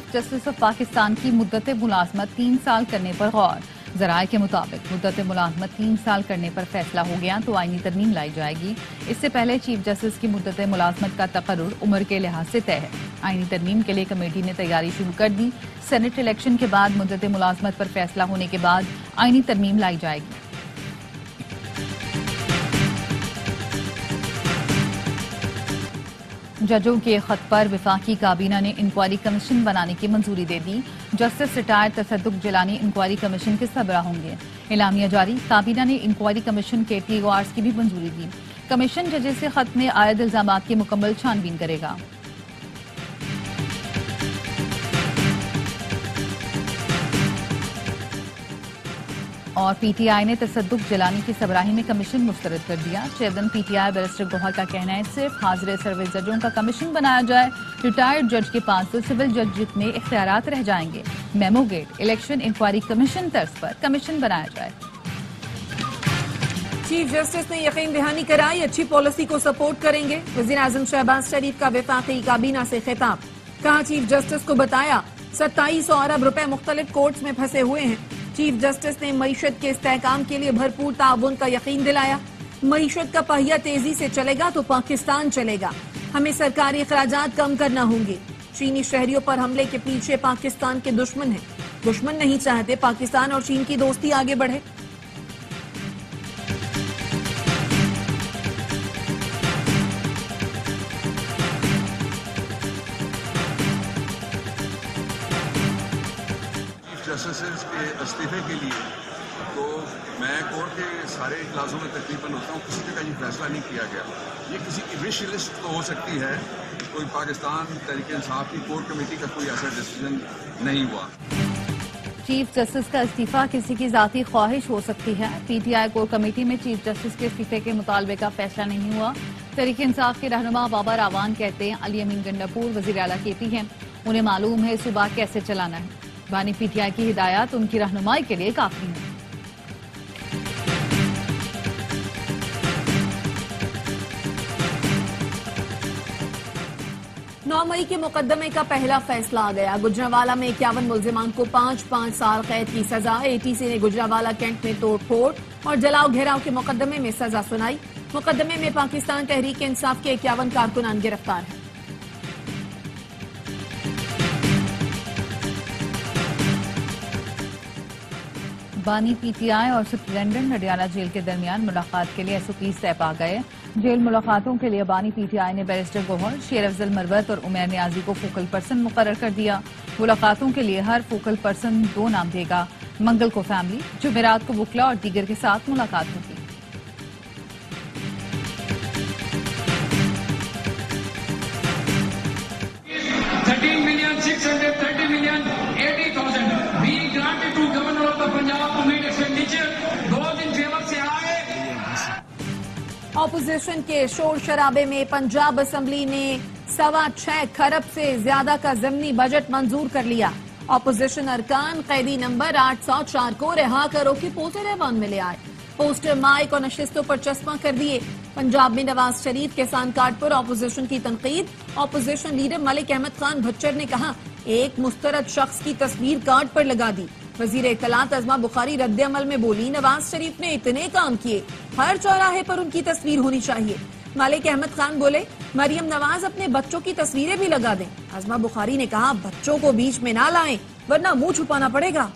Chief justice of Pakistan की मुद्दत मुलाजमत 3 साल करने पर गौर। जराये के मुताबिक मुद्दत मुलाजमत 3 साल करने पर फैसला हो गया तो आईनी तरमीम लाई जाएगी। इससे पहले चीफ जस्टिस की मुद्दत मुलाजमत का तकर्रुर उम्र के लिहाज से तय है। आईनी तरमीम के लिए कमेटी ने तैयारी शुरू कर दी। सेनेट इलेक्शन के बाद मुद्दत मुलाजमत पर फैसला होने के बाद आईनी तरमीम लाई जाएगी। जजों के खत पर वफाकी काबीना ने इंक्वायरी कमीशन बनाने की मंजूरी दे दी। Justice retired Tassaduq Jillani inquiry commission के सरबरा होंगे। एलामिया जारी, काबीना ने इंक्वायरी कमीशन के TORs की भी मंजूरी दी। कमीशन जजेस से खत में आयद इल्जामात की मुकम्मल छानबीन करेगा। और PTI ने तसद्दुक जिलानी की सबराही में कमीशन मुस्तरद कर दिया। चेयरमैन PTI बैरिस्टर गौहर का कहना है सिर्फ हाजिर सर्विस जजों का कमीशन बनाया जाए। रिटायर्ड जज के पास तो सिविल जज जितने इख्तियारात रह जाएंगे। Memogate election inquiry commission तर्ज पर कमीशन बनाया जाए। चीफ जस्टिस ने यकीन दहानी कराई, अच्छी पॉलिसी को सपोर्ट करेंगे। वजीर आजम शहबाज शरीफ का वफाकी काबीना से खिताब। कहा चीफ जस्टिस को बताया 2700 अरब रुपए मुख्तलिफ कोर्ट्स में फंसे हुए हैं। चीफ जस्टिस ने मईशत के इस्तेहकाम के लिए भरपूर ताउन का यकीन दिलाया। मईशत का पहिया तेजी से चलेगा तो पाकिस्तान चलेगा। हमें सरकारी अखराजात कम करना होंगे। चीनी शहरियों पर हमले के पीछे पाकिस्तान के दुश्मन हैं। दुश्मन नहीं चाहते पाकिस्तान और चीन की दोस्ती आगे बढ़े। जस्टिस के इस्तीफे के लिए तो मैं कोर्ट के सारे इजलासों में तकरीबन होता हूँ, किसी जगह ये फैसला नहीं किया गया। ये किसी की विश लिस्ट तो हो सकती है, कोई पाकिस्तान तहरीक इंसाफ की कोर कमेटी का कोई ऐसा डिसीजन नहीं हुआ। चीफ जस्टिस का इस्तीफा किसी की जाती ख्वाहिश हो सकती है। PTI कोर कमेटी में चीफ जस्टिस के इस्तीफे के मुतालबे का फैसला नहीं हुआ। तहरीक इंसाफ के रहनुमा बाबर आवान कहते हैं अली अमीन गंडापुर वजीर आला KP हैं, उन्हें मालूम है सूबा कैसे चलाना है। बानी PTI की हिदायत उनकी रहनुमाई के लिए काफी है। 9 मई के मुकदमे का पहला फैसला आ गया। गुजरांवाला में 51 मुल्जिमान को 5-5 साल कैद की सजा। ATC ने गुजरांवाला कैंट में तोड़फोड़ और जलाओ घेराव के मुकदमे में सजा सुनाई। मुकदमे में पाकिस्तान तहरीक इंसाफ के 51 कारकुनान गिरफ्तार हैं। बानी PTI और सुप्रिटेंडेंट नडियाला जेल के दरमियान मुलाकात के लिए SOPs तय पा गए। जेल मुलाकातों के लिए बानी PTI ने बैरिस्टर गौहर, शेर अफजल मरवत और उमैर नियाजी को फोकल पर्सन मुकर्रर कर दिया। मुलाकातों के लिए हर फोकल पर्सन 2 नाम देगा। मंगल को फैमिली, जुमेरात को वकला और दीगर के साथ मुलाकात होगी। ऑपोजिशन के शोर शराबे में पंजाब असेंबली ने 6.25 खरब से ज्यादा का ज़िमनी बजट मंजूर कर लिया। ऑपोजिशन अरकान कैदी नंबर 804 को रिहा करो की पोस्टर ऐवान में ले आए। पोस्टर माइक और नशिस्तों पर चस्पा कर दिए। पंजाब में नवाज शरीफ किसान कार्ड पर ऑपोजिशन की तनकीद। ऑपोजिशन लीडर मलिक अहमद खान भच्चर ने कहा एक मुस्तरद शख्स की तस्वीर कार्ड पर लगा दी। वजीर इत्तलात अज़मा बुखारी रद्द-ए-अमल में बोली नवाज शरीफ ने इतने काम किए, हर चौराहे पर उनकी तस्वीर होनी चाहिए। मलिक अहमद खान बोले मरियम नवाज अपने बच्चों की तस्वीरें भी लगा दें। अज़मा बुखारी ने कहा बच्चों को बीच में ना लाएं वरना मुंह छुपाना पड़ेगा।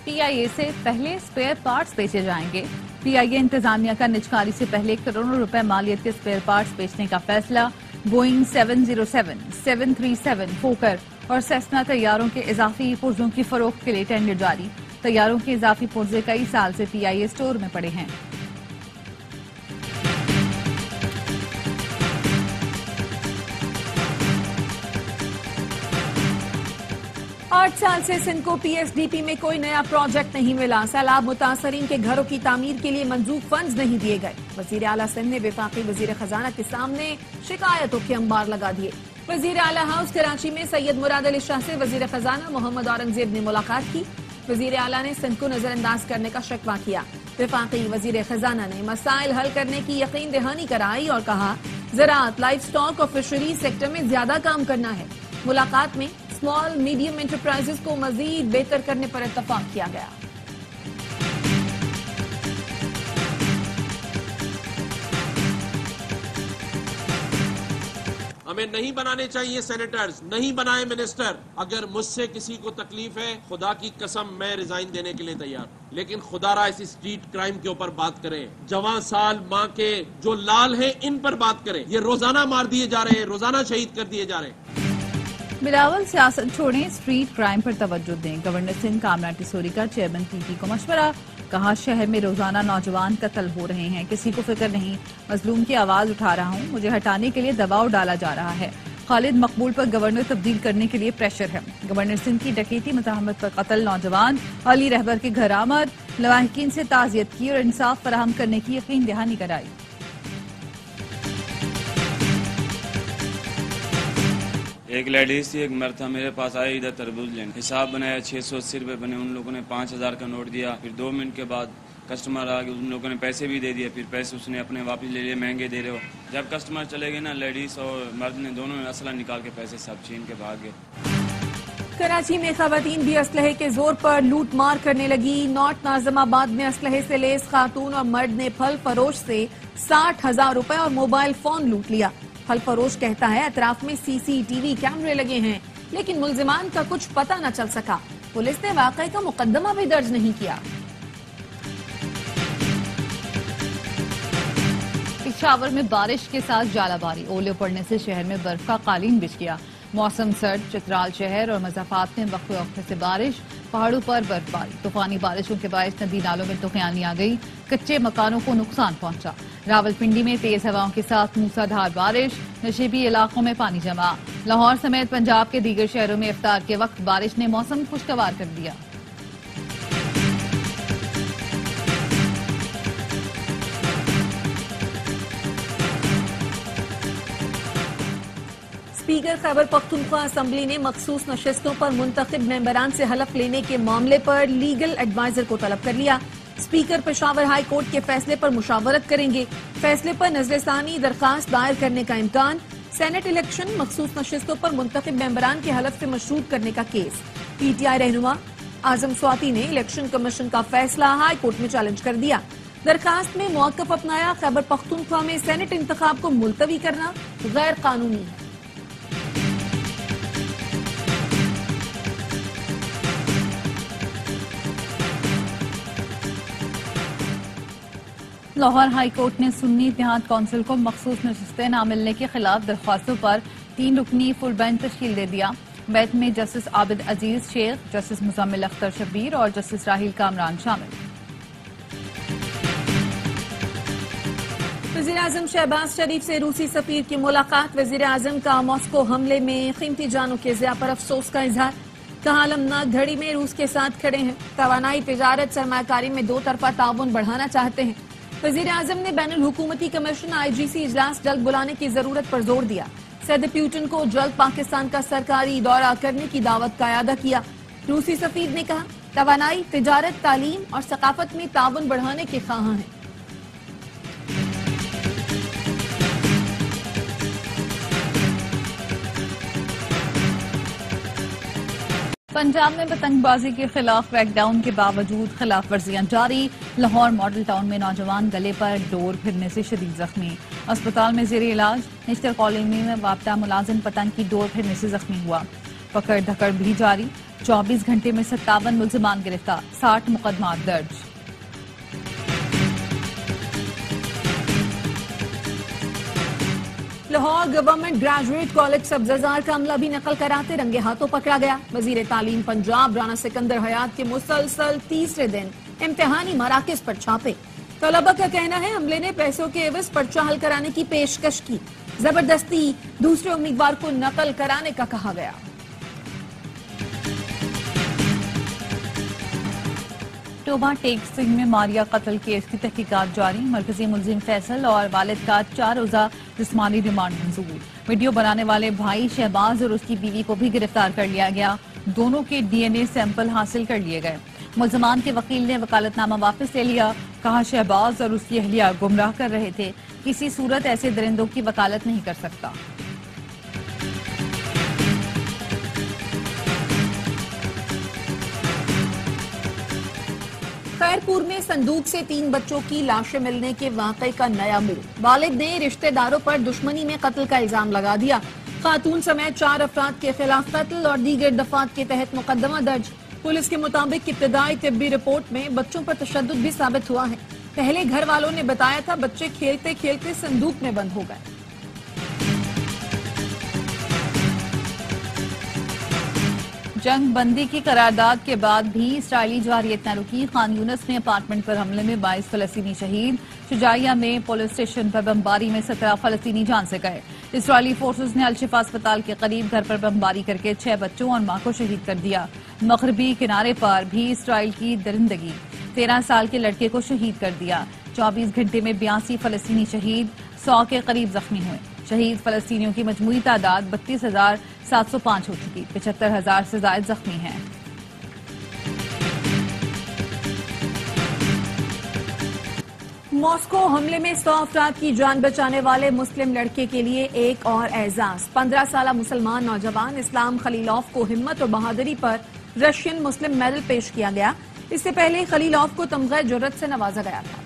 PIA से पहले स्पेयर पार्ट्स बेचे जाएंगे। PIA इंतजामिया का निजकारी से पहले करोड़ों रुपए मालियत के स्पेयर पार्ट्स बेचने का फैसला। बोइंग 707, 737, फोकर और सेस्ना तैयारों के इजाफी पुर्जों की फरोख्त के लिए टेंडर जारी। तैयारों के इजाफी पुर्जे कई साल से PIA स्टोर में पड़े हैं। 8 साल से सिंध को PSDP में कोई नया प्रोजेक्ट नहीं मिला। सैलाब मुतासरीन के घरों की तामीर के लिए मंजूर फंड्स नहीं दिए गए। वजीर आला सिंध ने वफाकी वजीर खजाना के सामने शिकायतों के अंबार लगा दिए। वजीर आला हाउस कराची में सैयद मुराद अली शाह से वजीर खजाना मोहम्मद औरंगजेब ने मुलाकात की। वजीर आला ने सिंध को नजरअंदाज करने का शिकवा किया। वफाकी वजीर खजाना ने मसाइल हल करने की यकीन दहानी कराई और कहा ज़राअत, लाइफ स्टॉक और फिशरीज सेक्टर में ज्यादा काम करना है। मुलाकात में स्मॉल मीडियम एंटरप्राइजेस को मजीद बेहतर करने पर इत्तफाक किया गया। हमें नहीं बनाने चाहिए सेनेटर्स, नहीं बनाए मिनिस्टर। अगर मुझसे किसी को तकलीफ है, खुदा की कसम मैं रिजाइन देने के लिए तैयार, लेकिन खुदारा इस स्ट्रीट क्राइम के ऊपर बात करें। जवां साल माँ के जो लाल हैं इन पर बात करें। ये रोजाना मार दिए जा रहे हैं, रोजाना शहीद कर दिए जा रहे हैं। बिलावल सियासत छोड़ें, स्ट्रीट क्राइम पर तवज्जो दें। गवर्नर सिंध कामरान टिसोरी का चेयरमैन पीटी को मशवरा। कहा शहर में रोजाना नौजवान कत्ल हो रहे हैं, किसी को फिक्र नहीं। मजलूम की आवाज उठा रहा हूं, मुझे हटाने के लिए दबाव डाला जा रहा है। खालिद मकबूल पर गवर्नर तब्दील करने के लिए प्रेशर है। गवर्नर सिंध की डकैती मज़ाहमत पर कत्ल नौजवान अली रहबर के घर आमद। लवाहिकीन से ताज़ियत की और इंसाफ फराहम करने की यकीन दहानी कराई। एक लेडीज थी, एक मर्द था, मेरे पास आए इधर तरबूज लेने। हिसाब बनाया, 680 रुपये बने। उन लोगों ने 5000 का नोट दिया। फिर 2 मिनट के बाद कस्टमर आ गए, उन लोगों ने पैसे भी दे दिए। फिर पैसे उसने अपने वापस ले लिए, महंगे दे रहे हो। जब कस्टमर चले गए ना, लेडीज और मर्द ने दोनों ने असला निकाल के पैसे सब छीन के भाग गए। कराची में खवातीन भी असलहे के जोर पर लूट मार करने लगी। नॉर्थ नाज़िमाबाद में असलहे से लेस खातून और मर्द ने फल फरोश से 60,000 रुपए और मोबाइल फोन लूट लिया। फल फरोश कहता है अतराफ में सीसीटीवी कैमरे लगे हैं, लेकिन मुल्जिमान का कुछ पता न चल सका। पुलिस ने वाकये का मुकदमा भी दर्ज नहीं किया। पेशावर में बारिश के साथ जालाबारी, ओले पड़ने से शहर में बर्फ का कालीन बिछ गया। मौसम सर्द, चित्राल शहर और मज़ाफात में वक्फे वक्फे से बारिश, पहाड़ों पर बर्फबारी। तूफानी बारिशों के बायस नदी नालों में तूफानी आ गई, कच्चे मकानों को नुकसान पहुंचा। रावलपिंडी में तेज हवाओं के साथ मूसलाधार बारिश, नशेबी इलाकों में पानी जमा। लाहौर समेत पंजाब के दीगर शहरों में इफ्तार के वक्त बारिश ने मौसम खुशगवार कर दिया। स्पीकर खैबर पख्तूनख्वा असम्बली ने मखसूस नशिस्तों पर मुंतखब मेंबरान से हलफ लेने के मामले पर लीगल एडवाइजर को तलब कर लिया। स्पीकर पेशावर हाई कोर्ट के फैसले पर मुशावरत करेंगे। फैसले पर नजरसानी दरखास्त दायर करने का इम्कान। सेनेट इलेक्शन मखसूस नशिस्तों पर मुंतखब मेंबरान के हलफ से मशरूत करने का केस। पीटीआई रहनुमा आजम स्वाति ने इलेक्शन कमीशन का फैसला हाई कोर्ट में चैलेंज कर दिया। दरखास्त में मौक़िफ़ अपनाया, खैबर पख्तूनख्वा में सेनेट इंतखाब को मुलतवी करना गैर कानूनी है। लाहौर हाई कोर्ट ने सुन्नी इत्तेहाद कौंसिल को मखसूस नशिस्तें न मिलने के खिलाफ दरख्वास्तों पर 3 रुकनी फुल बेंच तश्कील दे दिया। बेंच में जस्टिस आबिद अजीज शेख, जस्टिस मुजम्मिल अख्तर शब्बीर और जस्टिस राहिल कामरान शामिल। वज़ीर आज़म शहबाज शरीफ से रूसी सफीर की मुलाकात। वज़ीर आज़म का मॉस्को हमले में कीमती जानों के ज़िया पर अफसोस का इजहार। कहा अलमनाक घड़ी में रूस के साथ खड़े हैं। तवानाई, तिजारत, सरमाकारी में 2 तरफा ताउन बढ़ाना चाहते हैं। वज़ीर आज़म ने बैनुल हुकूमती कमीशन IGC इजलास जल्द बुलाने की जरूरत पर जोर दिया। सदर पुतिन को जल्द पाकिस्तान का सरकारी दौरा करने की दावत का इयादा किया। रूसी सफीर ने कहा तवानाई, तिजारत, तालीम और सकाफत में ताउन बढ़ाने के ख्वाह हैं। पंजाब में पतंगबाजी के खिलाफ क्रैकडाउन के बावजूद खिलाफ वर्जियां जारी। लाहौर मॉडल टाउन में नौजवान गले पर डोर फिरने से शदीद जख्मी, अस्पताल में जेर इलाज। निश्तर कॉलोनी में वापदा मुलाजिम पतंग की डोर फिरने से जख्मी हुआ। पकड़ धकड़ भी जारी। 24 घंटे में 57 मुल्जिमान गिरफ्तार, 60 मुकदमा दर्ज। लाहौर गवर्नमेंट ग्रेजुएट कॉलेज सब्ज़जार का अमला भी नकल कराते रंगे हाथों पकड़ा गया। वजीर तालीम पंजाब राना सिकंदर हयात के मुसलसल तीसरे दिन इम्तिहानी मराकज पर छापे। तलबा का कहना है अमले ने पैसों के एवज पर्चा हल कराने की पेशकश की। जबरदस्ती दूसरे उम्मीदवार को नकल कराने का कहा गया। टोबा टेक सिंह में मारिया कत्ल केस की तहकीकात जारी। मरकजी मुलजिम फैसल और वालिद का 4 रोजा जिस्मानी रिमांड मंजूर। वीडियो बनाने वाले भाई शहबाज और उसकी बीवी को भी गिरफ्तार कर लिया गया। दोनों के डीएनए सैंपल हासिल कर लिए गए। मुल्जमान के वकील ने वकालतनामा वापस ले लिया। कहा, शहबाज और उसकी अहलिया गुमराह कर रहे थे, किसी सूरत ऐसे दरिंदों की वकालत नहीं कर सकता। खैरपुर में संदूक से 3 बच्चों की लाशें मिलने के वाकये का नया मोड़। वालिद ने रिश्तेदारों पर दुश्मनी में कत्ल का इल्जाम लगा दिया। खातून समेत 4 अफराद के खिलाफ कत्ल और दीगर दफात के तहत मुकदमा दर्ज। पुलिस के मुताबिक इब्तदाई तिब्बी रिपोर्ट में बच्चों पर तशद्दुद भी साबित हुआ है। पहले घर वालों ने बताया था बच्चे खेलते खेलते संदूक में बंद हो गए। जंग बंदी की करारदाद के बाद भी इसराइली जवारियत न रुकी। खान यूनस में अपार्टमेंट पर हमले में 22 फलस्तीनी शहीद। शुजाइया में पुलिस स्टेशन पर बमबारी में 17 फलस्तीनी जान से गए। इसराइली फोर्सेस ने अल-शिफा अस्पताल के करीब घर पर बमबारी करके 6 बच्चों और मां को शहीद कर दिया। मगरबी किनारे पर भी इसराइल की दरिंदगी, 13 साल के लड़के को शहीद कर दिया। 24 घंटे में 82 फलस्तीनी शहीद, 100 के करीब जख्मी हुए। शहीद फलस्तीनियों की मजमूई तादाद 32,705 हो चुकी, 75,000 से ज्यादा जख्मी हैं। मॉस्को हमले में 100 अफराद की जान बचाने वाले मुस्लिम लड़के के लिए एक और एजाज। 15 साल मुसलमान नौजवान इस्लाम खलीलोफ को हिम्मत और बहादुरी पर रशियन मुस्लिम मेडल पेश किया गया। इससे पहले खलीलोफ को तमगे जुर्रत से नवाजा गया था।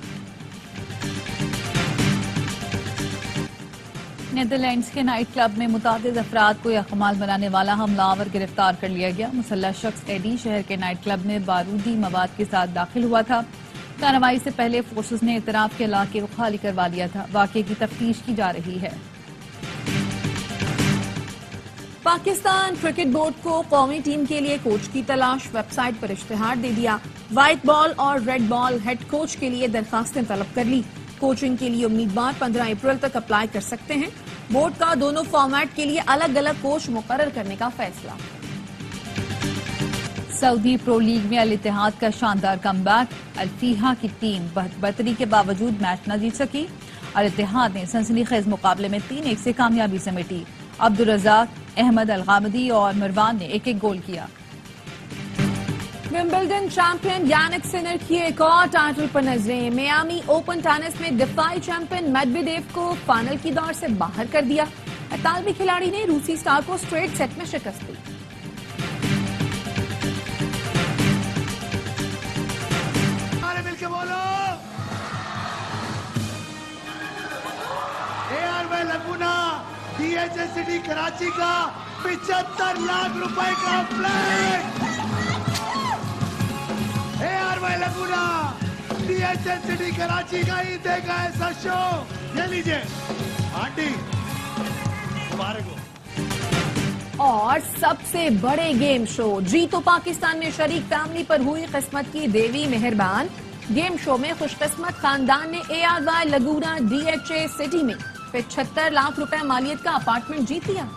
नीदरलैंड्स के नाइट क्लब में मुतादिद अफराद को यकमाल बनाने वाला हमलावर गिरफ्तार कर लिया गया। मुसल्लह शख्स एडी शहर के नाइट क्लब में बारूदी मवाद के साथ दाखिल हुआ था। कार्रवाई से पहले फोर्सेस ने इतराफ के इलाके को खाली करवा लिया था। वाकये की तफ्तीश की जा रही है। पाकिस्तान क्रिकेट बोर्ड को कौमी टीम के लिए कोच की तलाश, वेबसाइट पर इश्तिहार दे दिया। व्हाइट बॉल और रेड बॉल हेड कोच के लिए दरखास्तें तलब कर ली। कोचिंग के लिए उम्मीदवार 15 अप्रैल तक अप्लाई कर सकते हैं। बोर्ड का दोनों फॉर्मेट के लिए अलग अलग कोच मुकर्रर करने का फैसला। सऊदी प्रो लीग में अल इत्तेहाद का शानदार कमबैक। अल-फीहा की टीम बर्तरी के बावजूद मैच न जीत सकी। अल इत्तेहाद ने सनसनीखेज मुकाबले में 3-1 से कामयाबी समेटी। अब्दुल रज़ाक, अहमद अल-गामदी और मिरवान ने एक-एक गोल किया। विंबलडन चैंपियन यानिक सिनर की एक और टाइटल पर नजरें। मियामी ओपन टेनिस में डिफाई चैंपियन मेदवेदेव को फाइनल की दौड़ से बाहर कर दिया। इतालवी खिलाड़ी ने रूसी स्टार को स्ट्रेट सेट में शिकस्त दी। मिलके बोलो, AR लगुना DHA सिटी कराची का 75 लाख रुपए का फ्लैग। लगुना DHA सिटी कराची का ही देगा ऐसा शो। ये लीजिए आंटी, मुबारक हो। और सबसे बड़े गेम शो, जीतो पाकिस्तान में शरीक फैमिली पर हुई किस्मत की देवी मेहरबान। गेम शो में खुशकिस्मत खानदान ने ARY लगुना DHA सिटी में 75 लाख रुपए मालियत का अपार्टमेंट जीत लिया।